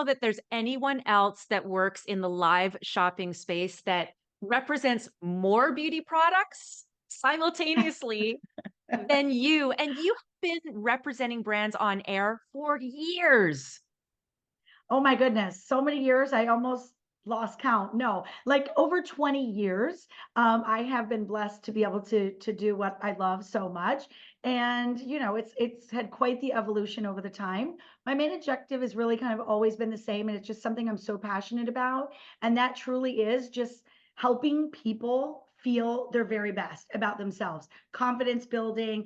that there's anyone else that works in the live shopping space that represents more beauty products simultaneously than you. And you have been representing brands on air for years. Oh my goodness, so many years, I almost lost count. No, like over 20 years, I have been blessed to be able to do what I love so much. And it's had quite the evolution over the time. My main objective has really kind of always been the same, and it's just something I'm so passionate about. And that truly is just helping people feel their very best about themselves, confidence building,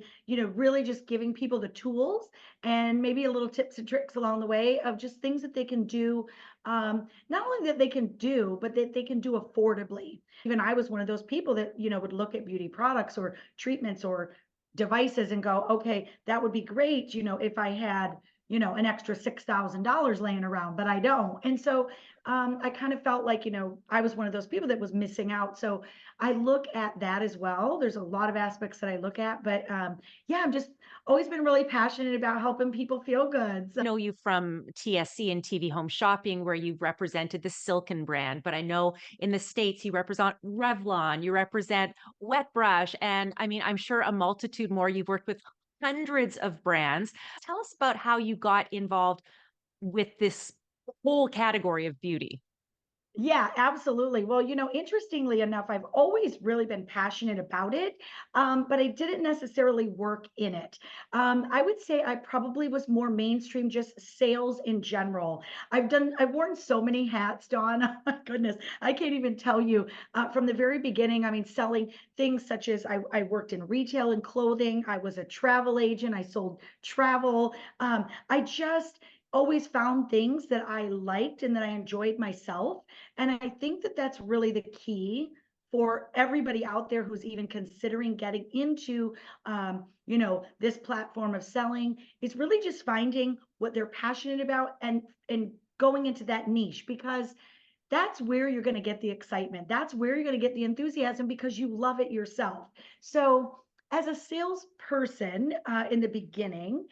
really just giving people the tools and maybe a little tips and tricks along the way of just things that they can do. Not only that they can do, but that they can do affordably. Even I was one of those people that, would look at beauty products or treatments or devices and go, okay, that would be great, if I had, an extra $6,000 laying around, but I don't. And so I kind of felt like, I was one of those people that was missing out. So I look at that as well. There's a lot of aspects that I look at, but yeah, I'm just always been really passionate about helping people feel good. So Know you from TSC and TV Home Shopping, where you've represented the Silken brand, but I know in the States you represent Revlon, you represent Wet Brush, and I mean, I'm sure a multitude more. You've worked with hundreds of brands. Tell us about how you got involved with this whole category of beauty. yeah, absolutely. Well, interestingly enough, I've always really been passionate about it, but I didn't necessarily work in it. I would say I probably was more mainstream, just sales in general. I've worn so many hats, Dawn. Oh my goodness, I can't even tell you. From the very beginning, I mean, selling things such as I worked in retail and clothing. I was a travel agent. I sold travel. I just always found things that I liked and that I enjoyed myself. And I think that that's really the key for everybody out there who's even considering getting into, this platform of selling. Is really just finding what they're passionate about and going into that niche, because that's where you're going to get the excitement. That's where you're going to get the enthusiasm because you love it yourself. So, as a salesperson in the beginning,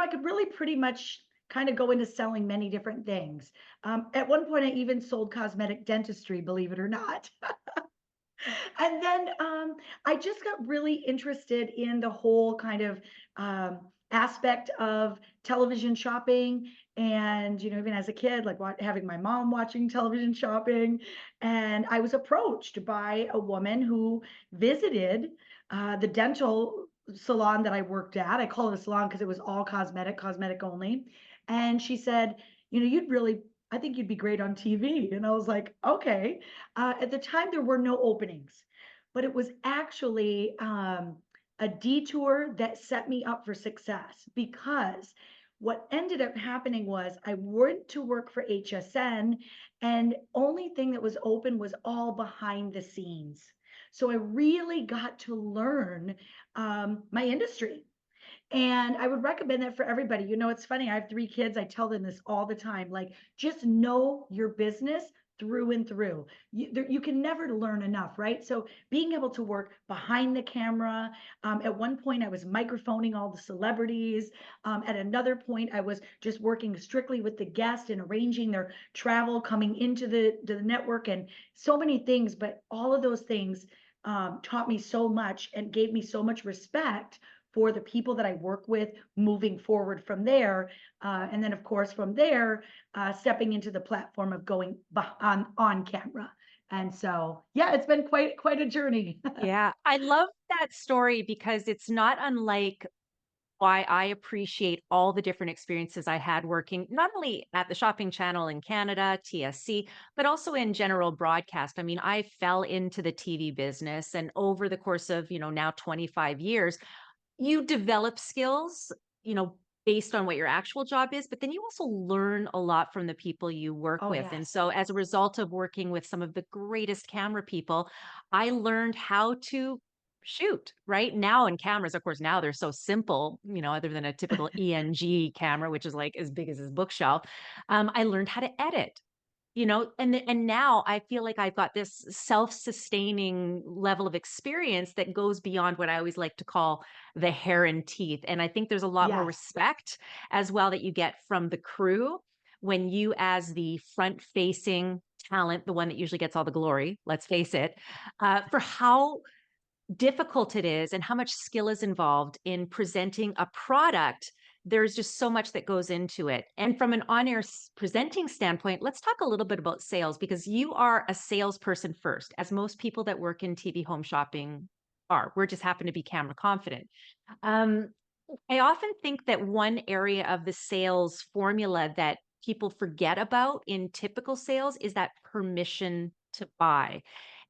I could really pretty much kind of go into selling many different things. At one point, I even sold cosmetic dentistry, believe it or not. And then I just got really interested in the whole kind of aspect of television shopping. And, even as a kid, like having my mom watching television shopping. And I was approached by a woman who visited the dental salon that I worked at. I call it a salon because it was all cosmetic only. And she said, I think you'd be great on TV. And I was like, okay. At the time, there were no openings, but it was actually a detour that set me up for success, because what ended up happening was I went to work for HSN, and only thing that was open was all behind the scenes. So I really got to learn my industry, and I would recommend that for everybody. It's funny. I have 3 kids. I tell them this all the time. Like, just know your business through and through. You can never learn enough, right? So being able to work behind the camera. At one point, I was microphoning all the celebrities. At another point, I was just working strictly with the guest and arranging their travel coming into the network, and so many things. But all of those things taught me so much and gave me so much respect for the people that I work with moving forward from there. And then, of course, from there, stepping into the platform of going on camera. And so, yeah, it's been quite a journey. Yeah, I love that story because it's not unlike why I appreciate all the different experiences I had working not only at the shopping channel in Canada, TSC, but also in general broadcast. I mean, I fell into the TV business, and over the course of, now 25 years, you develop skills, based on what your actual job is, but then you also learn a lot from the people you work Oh, with. And yes. so as a result of working with some of the greatest camera people, I learned how to shoot right now. In cameras, of course, now they're so simple, other than a typical ENG camera, which is like as big as his bookshelf. I learned how to edit, and now I feel like I've got this self-sustaining level of experience that goes beyond what I always like to call the hair and teeth. And I think there's a lot more Yes. respect as well that you get from the crew. when you, as the front facing talent, the one that usually gets all the glory, let's face it, for how difficult it is and how much skill is involved in presenting a product. There's just so much that goes into it. And from an on-air presenting standpoint, let's talk a little bit about sales because you are a salesperson first, as most people that work in TV home shopping are. We're just happen to be camera confident. Um, I often think that one area of the sales formula that people forget about in typical sales is that permission to buy.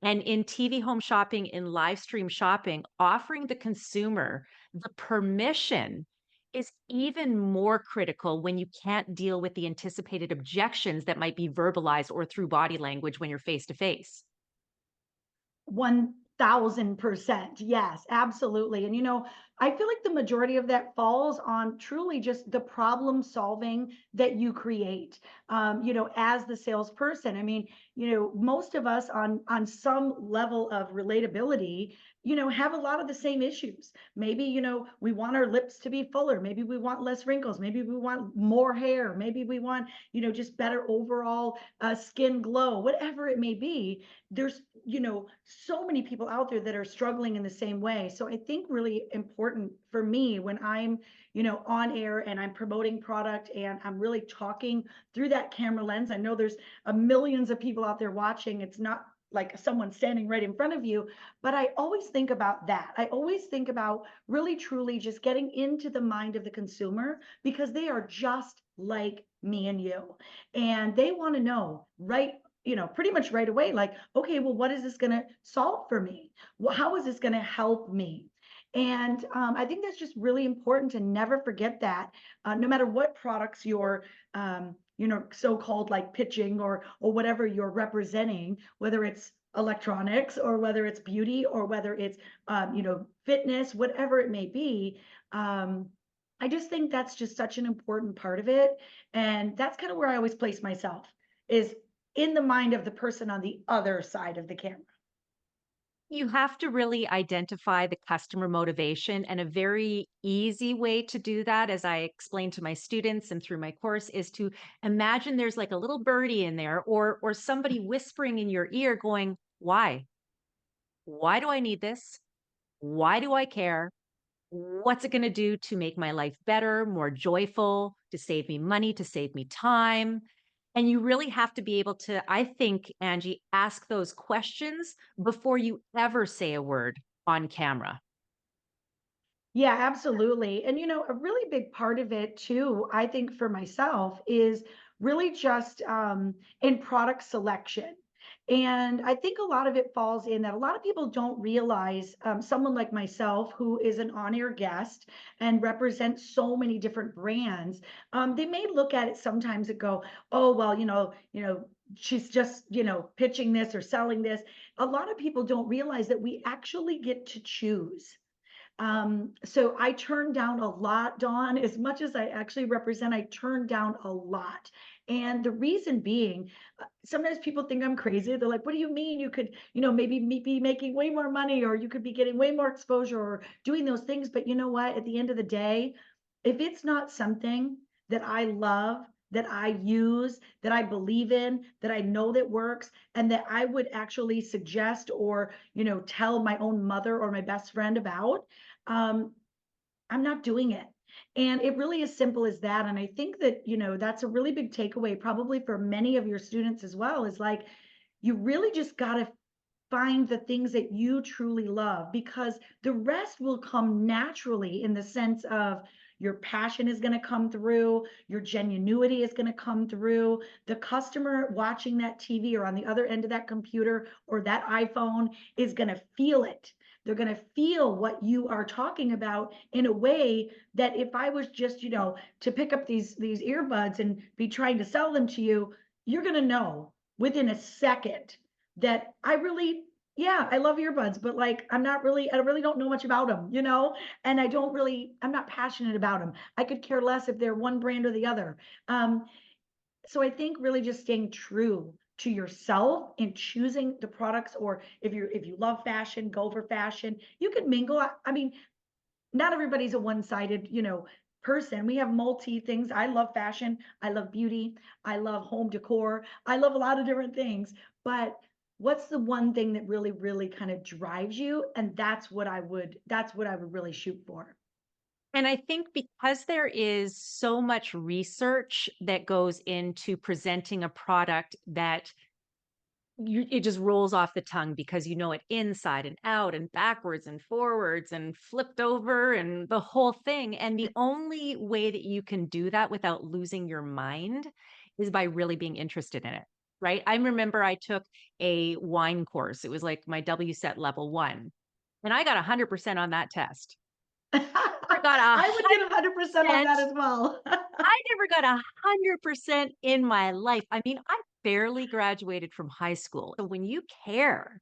And in TV home shopping, in live stream shopping, offering the consumer the permission is even more critical when you can't deal with the anticipated objections that might be verbalized or through body language when you're face to face. 1000%. Yes, absolutely. And I feel like the majority of that falls on truly just the problem solving that you create. As the salesperson. I mean, most of us on some level of relatability, have a lot of the same issues. Maybe, we want our lips to be fuller. Maybe we want less wrinkles. Maybe we want more hair. Maybe we want, just better overall skin glow, whatever it may be. There's so many people out there that are struggling in the same way. So I think really important for me when I'm on air and I'm promoting product and I'm really talking through that camera lens. I know there's millions of people out there watching. It's not like someone standing right in front of you, but I always think about that. I always think about really truly just getting into the mind of the consumer because they are just like me and you, and they want to know pretty much right away, like, okay, well, what is this going to solve for me? Well, how is this going to help me? And I think that's just really important to never forget that, no matter what products you're, so-called like pitching or whatever you're representing, whether it's electronics or whether it's beauty or whether it's, fitness, whatever it may be. I just think that's just such an important part of it. And that's kind of where I always place myself is in the mind of the person on the other side of the camera. You have to really identify the customer motivation, and a very easy way to do that, as I explain to my students and through my course, is to imagine there's like a little birdie in there or somebody whispering in your ear going, "Why? Why do I need this? Why do I care? What's it going to do to make my life better, more joyful, to save me money, to save me time?" And you really have to be able to, I think, Angie, ask those questions before you ever say a word on camera. Yeah, absolutely. And a really big part of it too, I think for myself is really just in product selection. And I think a lot of it falls in that a lot of people don't realize someone like myself, who is an on-air guest and represents so many different brands, they may look at it sometimes and go, "Oh, well, she's just, pitching this or selling this." A lot of people don't realize that we actually get to choose. So I turned down a lot, Dawn, as much as I actually represent, I turned down a lot. And the reason being, sometimes people think I'm crazy. They're like, what do you mean you could, maybe be making way more money or you could be getting way more exposure or doing those things. But you know what? At the end of the day, if it's not something that I love, that I use, that I believe in, that I know that works, and that I would actually suggest or, tell my own mother or my best friend about, um, I'm not doing it. And it really is simple as that. And I think that, that's a really big takeaway, probably for many of your students as well, is like, you really just got to find the things that you truly love because the rest will come naturally in the sense of your passion is going to come through, your genuinity is going to come through. The customer watching that TV or on the other end of that computer or that iPhone is going to feel it. They're going to feel what you are talking about in a way that if I was just, to pick up these earbuds and be trying to sell them to you, you're going to know within a second that I really, yeah, I love earbuds, but like I really don't know much about them, and I'm not passionate about them. I could care less if they're one brand or the other. So I think really just staying true to yourself and choosing the products, or if you love fashion, go for fashion. You can mingle. I mean, not everybody's a one-sided, person. We have multi things. I love fashion, I love beauty, I love home decor, I love a lot of different things. But what's the one thing that really, really kind of drives you? And that's what I would really shoot for. And I think because there is so much research that goes into presenting a product that it just rolls off the tongue because you know it inside and out and backwards and forwards and flipped over and the whole thing. And the only way that you can do that without losing your mind is by really being interested in it. Right. I remember I took a wine course. It was like my W set level one. And I got 100% on that test. I got a I would get 100% on 100%. that as well. I never got 100% in my life. I mean, I barely graduated from high school. So when you care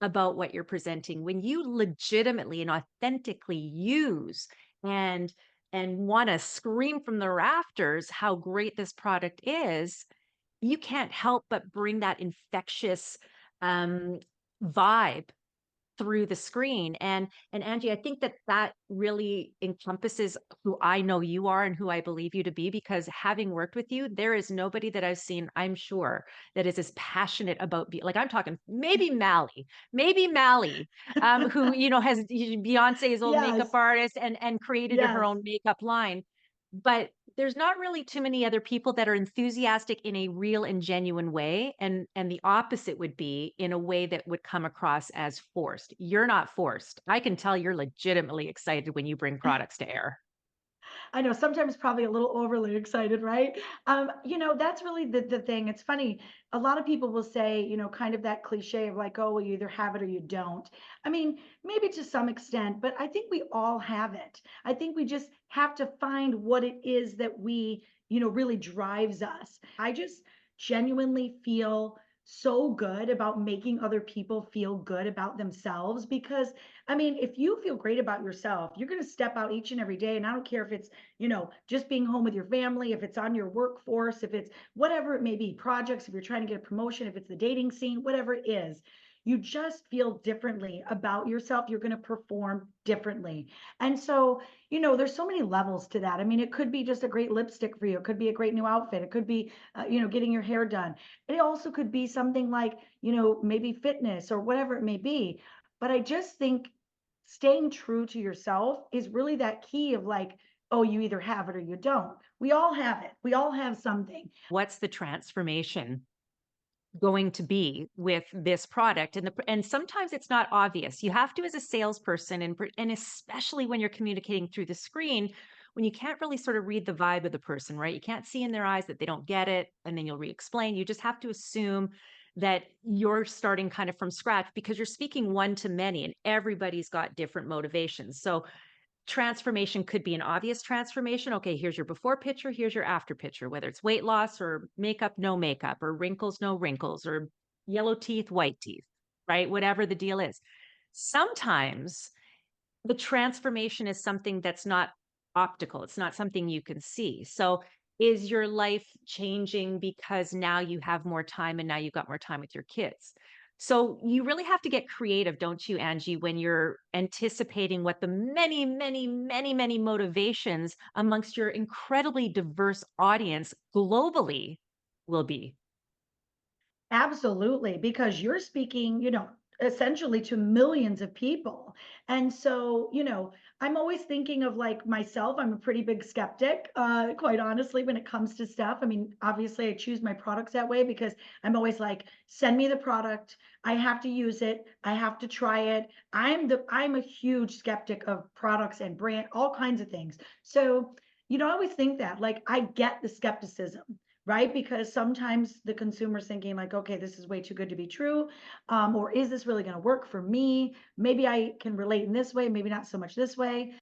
about what you're presenting, when you legitimately and authentically use and want to scream from the rafters how great this product is, you can't help but bring that infectious um, vibe through the screen. And Angie, I think that that really encompasses who I know you are and who I believe you to be, because having worked with you, there is nobody that I've seen, I'm sure, that is as passionate about like I'm talking maybe Mally, who has Beyonce's old makeup Yes, artist and created her yes. own makeup line. But there's not really too many other people that are enthusiastic in a real and genuine way, and the opposite would be in a way that would come across as forced. You're not forced. I can tell you're legitimately excited when you bring products to air. I know sometimes probably a little overly excited, right? That's really the thing. It's funny. A lot of people will say, kind of that cliche of like, oh, well, you either have it or you don't. I mean, maybe to some extent, but I think we all have it. I think we just have to find what it is that really drives us. I just genuinely feel so good about making other people feel good about themselves because I mean, if you feel great about yourself, you're going to step out each and every day. And I don't care if it's, just being home with your family, if it's on your workforce, if it's whatever it may be, projects, if you're trying to get a promotion, if it's the dating scene, whatever it is, you just feel differently about yourself. You're going to perform differently. And so, there's so many levels to that. I mean, it could be just a great lipstick for you. It could be a great new outfit. It could be, getting your hair done. It also could be something like, maybe fitness or whatever it may be. But I just think staying true to yourself is really that key of like, oh, you either have it or you don't. We all have it. We all have something. What's the transformation going to be with this product? And sometimes it's not obvious. You have to, as a salesperson, and especially when you're communicating through the screen, when you can't really sort of read the vibe of the person, right? You can't see in their eyes that they don't get it, and then you'll re-explain. You just have to assume that you're starting kind of from scratch because you're speaking one to many, and everybody's got different motivations. So transformation could be an obvious transformation. Okay, here's your before picture, here's your after picture, whether it's weight loss or makeup, no makeup, or wrinkles, no wrinkles, or yellow teeth, white teeth, right? Whatever the deal is. Sometimes the transformation is something that's not optical, it's not something you can see. So, is your life changing because now you have more time and now you've got more time with your kids? So, you really have to get creative, don't you, Angie, when you're anticipating what the many, many, many, many motivations amongst your incredibly diverse audience globally will be. Absolutely, because you're speaking, essentially to millions of people. And so, I'm always thinking of like myself. I'm a pretty big skeptic, quite honestly, when it comes to stuff. I mean, obviously, I choose my products that way because I'm always like, send me the product. I have to use it. I have to try it. I'm a huge skeptic of products and brand, all kinds of things. So, I always think that like I get the skepticism, right? Because sometimes the consumer's thinking like, okay, this is way too good to be true. Or is this really going to work for me? Maybe I can relate in this way, maybe not so much this way.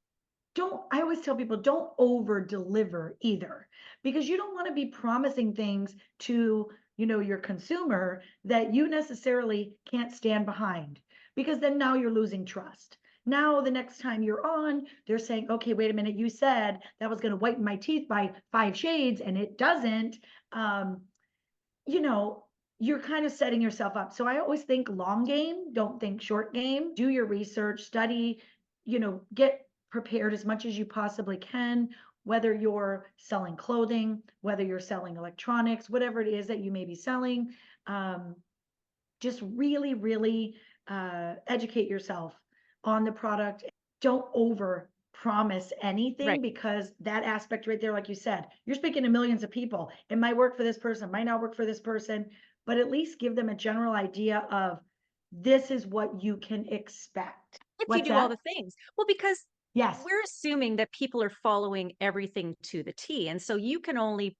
I always tell people, don't over deliver either, because you don't want to be promising things to, your consumer that you necessarily can't stand behind, because then now you're losing trust. Now, the next time you're on, they're saying, okay, wait a minute, you said that was going to whiten my teeth by 5 shades and it doesn't. Um, you know, you're kind of setting yourself up. So I always think long game, don't think short game. Do your research, study, get prepared as much as you possibly can. whether you're selling clothing, whether you're selling electronics, whatever it is that you may be selling. Just really, really educate yourself on the product. Don't over promise anything, Right. because that aspect right there, like you said, you're speaking to millions of people. It might work for this person, might not work for this person, but at least give them a general idea of this is what you can expect. If you What's do all that? the things. Well, because Yes. we're assuming that people are following everything to the T. And so you can only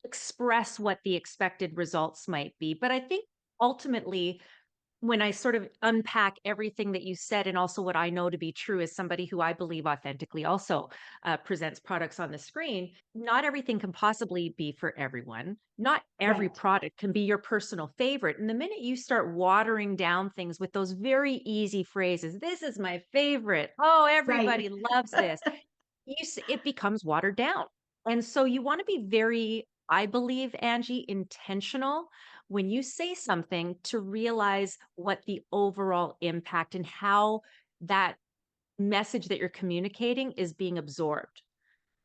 express what the expected results might be. But I think ultimately, when I sort of unpack everything that you said and also what I know to be true as somebody who I believe authentically also presents products on the screen, not everything can possibly be for everyone. Not every Right. product can be your personal favorite. And the minute you start watering down things with those very easy phrases, this is my favorite. Oh, Right. everybody loves this. It becomes watered down. And so you want to be very, I believe, Angie, intentional when you say something to realize what the overall impact and how that message that you're communicating is being absorbed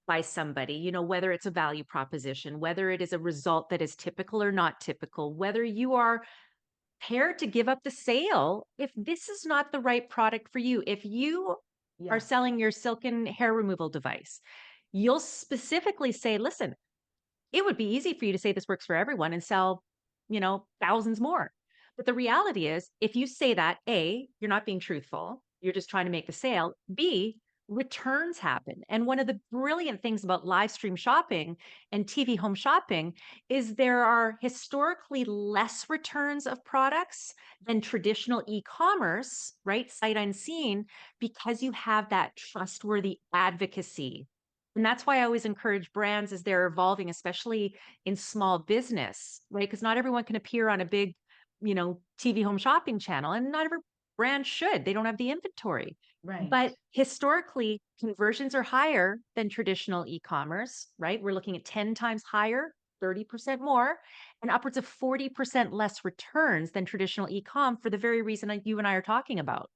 by somebody, whether it's a value proposition, whether it is a result that is typical or not typical, whether you are prepared to give up the sale if this is not the right product for you. If you are Yes. selling your silken hair removal device, you'll specifically say, listen, it would be easy for you to say this works for everyone and sell, thousands more. But the reality is, if you say that, A, you're not being truthful, you're just trying to make the sale. B, returns happen. And one of the brilliant things about live stream shopping and TV home shopping is there are historically less returns of products than traditional e-commerce, right? Sight unseen, because you have that trustworthy advocacy. And that's why I always encourage brands as they're evolving, especially in small business, right? Because not everyone can appear on a big, TV home shopping channel, and not every brand should. They don't have the inventory. Right. But historically, conversions are higher than traditional e-commerce, right? We're looking at 10 times higher, 30% more, and upwards of 40% less returns than traditional e-com for the very reason that you and I are talking about.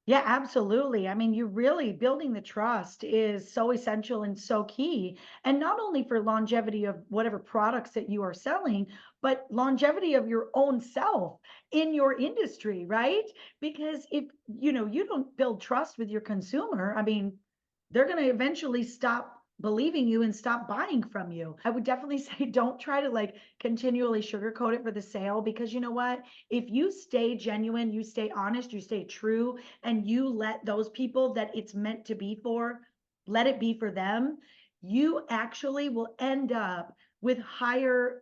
Yeah, absolutely. I mean, you really building the trust is so essential and so key. And not only for longevity of whatever products that you are selling, but longevity of your own self in your industry, right? Because if you don't build trust with your consumer, I mean, they're going to eventually stop believing you and stop buying from you. I would definitely say don't try to like continually sugarcoat it for the sale, because you know what? If you stay genuine, you stay honest, you stay true, and you let those people that it's meant to be for, let it be for them, you actually will end up with higher,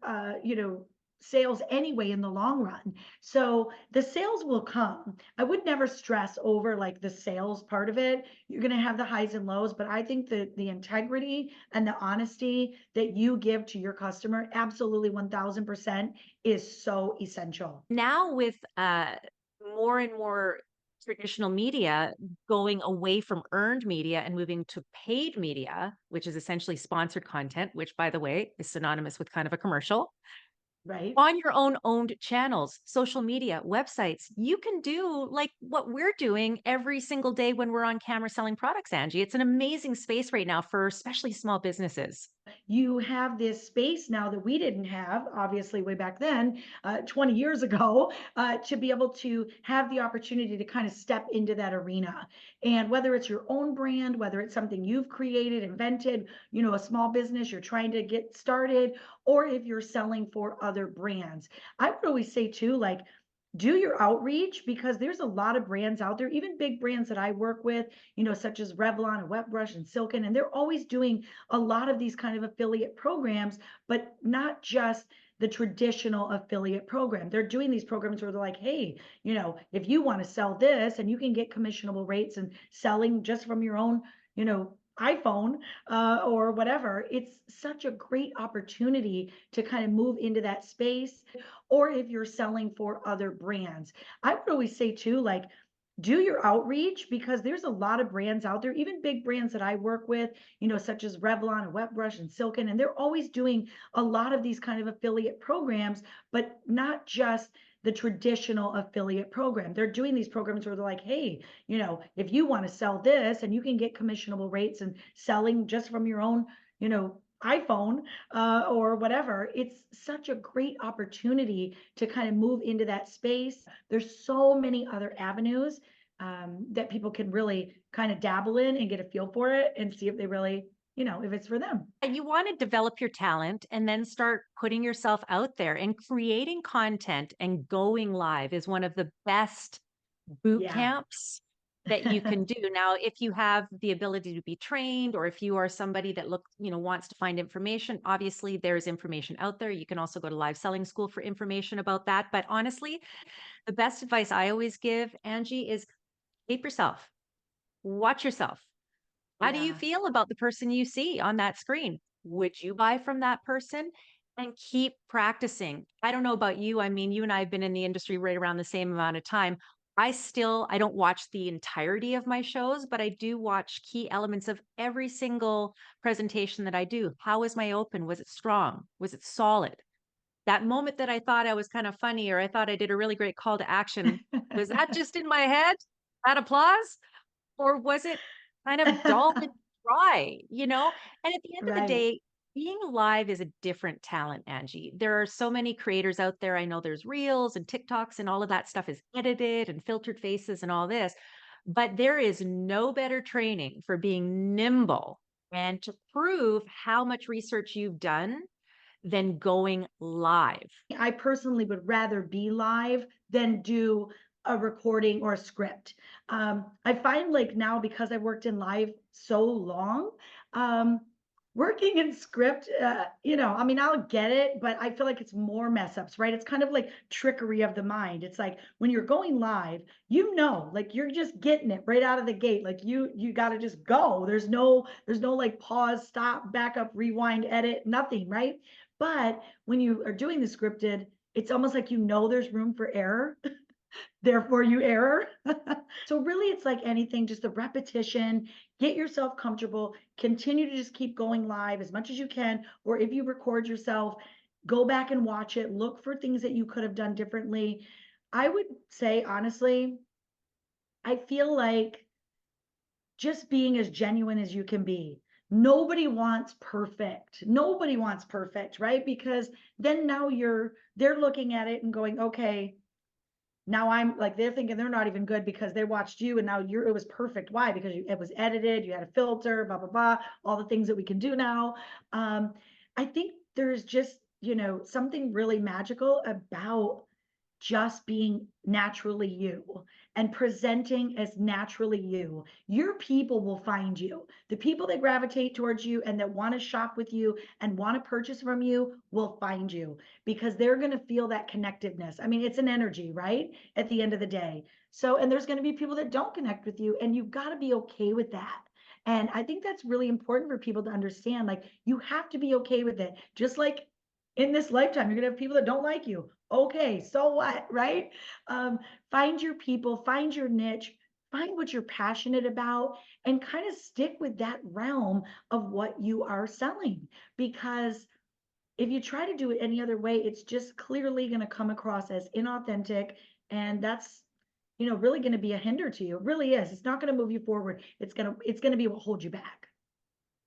sales anyway in the long run. So the sales will come. I would never stress over like the sales part of it. You're going to have the highs and lows, but I think that the integrity and the honesty that you give to your customer, absolutely 1000%, is so essential. Now with more and more traditional media going away from earned media and moving to paid media, which is essentially sponsored content, which by the way is synonymous with kind of a commercial, Right. on your own owned channels, social media, websites, you can do like what we're doing every single day when we're on camera selling products, Angie. It's an amazing space right now for especially small businesses. You have this space now that we didn't have, obviously, way back then, 20 years ago, to be able to have the opportunity to kind of step into that arena. And whether it's your own brand, whether it's something you've created, invented, a small business you're trying to get started, or if you're selling for other brands, I would always say too, like, do your outreach, because there's a lot of brands out there, even big brands that I work with, such as Revlon and Wetbrush and Silken, and they're always doing a lot of these kind of affiliate programs, but not just the traditional affiliate program. They're doing these programs where they're like, hey, if you want to sell this and you can get commissionable rates and selling just from your own, iPhone or whatever, it's such a great opportunity to kind of move into that space. Or if you're selling for other brands, I would always say too, like, do your outreach, because there's a lot of brands out there, even big brands that I work with, such as Revlon and Wetbrush and Silken, and they're always doing a lot of these kind of affiliate programs, but not just the traditional affiliate program. They're doing these programs where they're like, hey, if you want to sell this and you can get commissionable rates and selling just from your own, iPhone or whatever, it's such a great opportunity to kind of move into that space. There's so many other avenues that people can really kind of dabble in and get a feel for it and see if they really, if it's for them. You want to develop your talent and then start putting yourself out there and creating content and going live is one of the best boot Yeah. camps that you can do. Now, if you have the ability to be trained or if you are somebody that wants to find information, obviously there's information out there. You can also go to live selling school for information about that. But honestly, the best advice I always give, Angie, is keep yourself, watch yourself. How do you Yeah. feel about the person you see on that screen? Would you buy from that person? And keep practicing. I don't know about you. I mean, you and I have been in the industry right around the same amount of time. I don't watch the entirety of my shows, but I do watch key elements of every single presentation that I do. How was my open? Was it strong? Was it solid? That moment that I thought I was kind of funny or I thought I did a really great call to action, was that just in my head? That applause? Or was it kind of dull and dry, you know? And at the end of the Right. day, being live is a different talent, Angie. There are so many creators out there. I know there's reels and TikToks and all of that stuff is edited and filtered faces and all this, but there is no better training for being nimble and to prove how much research you've done than going live. I personally would rather be live than do a recording or a script. I find like now because I worked in live so long, um, working in script, I mean, I'll get it, but I feel like it's more mess ups, right? It's kind of like trickery of the mind. It's like when you're going live, like you're just getting it right out of the gate. Like you got to just go. There's no like pause, stop, back up, rewind, edit, nothing, right? But when you are doing the scripted, it's almost like there's room for error, therefore you error. So really it's like anything, just the repetition, get yourself comfortable, continue to just keep going live as much as you can, or if you record yourself, go back and watch it, look for things that you could have done differently. I would say honestly, I feel like just being as genuine as you can be. Nobody wants perfect. Nobody wants perfect, right? Because then now they're looking at it and going, okay, now I'm like, they're thinking they're not even good because they watched you and now it was perfect. Why? Because it was edited, you had a filter, blah, blah, blah, all the things that we can do now. I think there's just, something really magical about just being naturally you and presenting as naturally you. Your people will find you. The people that gravitate towards you and that want to shop with you and want to purchase from you will find you because they're going to feel that connectiveness. I mean, it's an energy, right? At the end of the day. So, and there's going to be people that don't connect with you, and you've got to be okay with that. And I think that's really important for people to understand. Like, you have to be okay with it. Just like in this lifetime, you're going to have people that don't like you. Okay, so what, right? Um, find your people, find your niche, find what you're passionate about, and kind of stick with that realm of what you are selling. Because if you try to do it any other way, it's just clearly going to come across as inauthentic. And that's, really going to be a hinder to you. It really is. It's not going to move you forward. It's going to be what holds you back.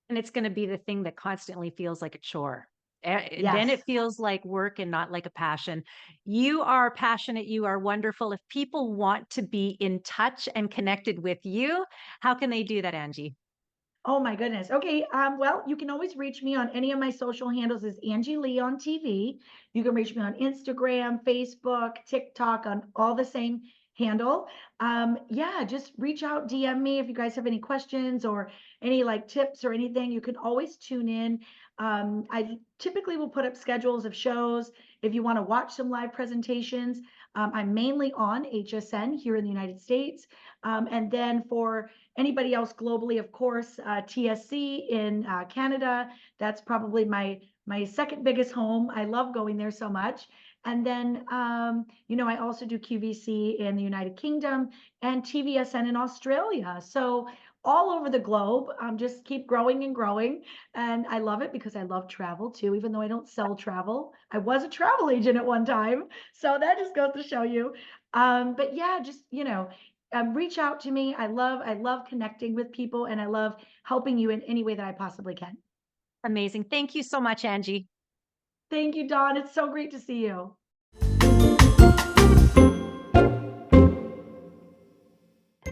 And it's going to be the thing that constantly feels like a chore. Then Yes. it feels like work and not like a passion. You are passionate. You are wonderful. If people want to be in touch and connected with you, how can they do that, Angie? Oh my goodness. Okay. Well, you can always reach me on any of my social handles as Angie Lee on TV. You can reach me on Instagram, Facebook, TikTok, on all the same handle. Yeah, just reach out, DM me if you guys have any questions or any like tips or anything. You can always tune in. I typically will put up schedules of shows if you want to watch some live presentations. I'm mainly on HSN here in the United States. And then for anybody else globally, of course, TSC in Canada. That's probably my second biggest home. I love going there so much. And then, I also do QVC in the United Kingdom and TVSN in Australia. So all over the globe. Just keep growing and growing. And I love it because I love travel too, even though I don't sell travel. I was a travel agent at one time. So that just goes to show you. But yeah, just, reach out to me. I love connecting with people and I love helping you in any way that I possibly can. Amazing. Thank you so much, Angie. Thank you, Dawn. It's so great to see you.